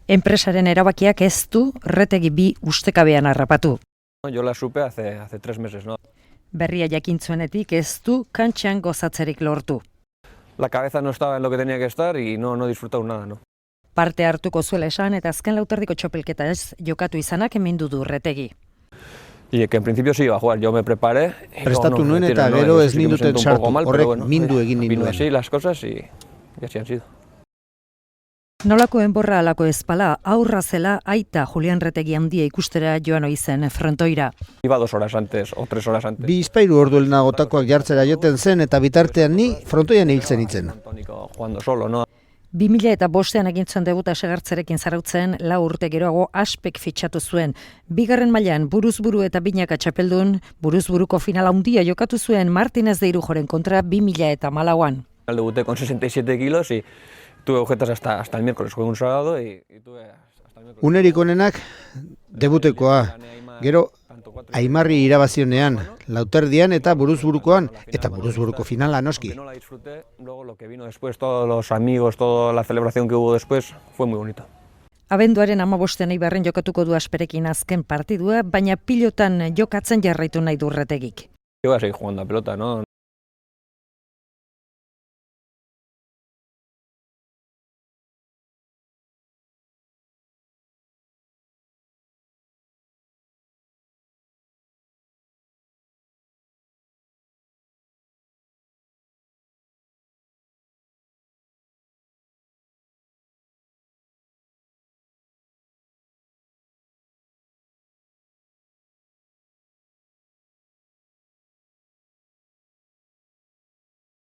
Enpresaren erabakiak ez du Retegi bi ustekabean harrapatu. Yo la supe hace 3 meses, ¿no? Berria jakintzuenetik ez du kantxan gozatzerik lortu. La cabeza no estaba en lo que tenía que estar y no he disfrutado nada, ¿no? Parte hartuko zuela esan eta azken lauterdiko txapelketa ez jokatu izanak emindu du Retegi. Y que en principio sí iba a jugar, yo me preparé. Prestatu nuen eta gero ez ninduten sartu, horrek mindu egin Vino ninduen. así las cosas y así han sido. Nolako enborra alako ezpala, aurra zela aita Julian Retegi handia ikustera joan oizen frontoira. Iba 2 horas antes o 3 horas antes. Bi izpairu ordu helnagotakoak jartzera joten zen eta bitartean ni frontoian hiltzen itzen. Tónico jugando solo, ¿no? 2005an egin zuen debuta segartzerekin zarautzen, 4 urte geroago Aspek fitxatu zuen. Bigarren mailan buruzburu eta binaka txapeldun, buruzburuko final handia jokatu zuen Martínez de Irujoren kontra 2014an. Debuté con 67 kilos y tuve agujetas hasta el miércoles, jugué un sábado y tuve hasta el miércoles. Unerik onenak debutekoa, gero Aimarri irabazionean, lauterdian eta buruzburukoan, eta buruzburuko finala noski. No la disfruté, luego lo que vino después, todos los amigos, toda la celebración que hubo después, fue muy bonito. Abenduaren 15ean Eibarren jokatuko du Asperekin azken partidua, baina pilotan jokatzen jarraitu nahi du Retegik. Yo voy a seguir jugando a pelota, ¿no?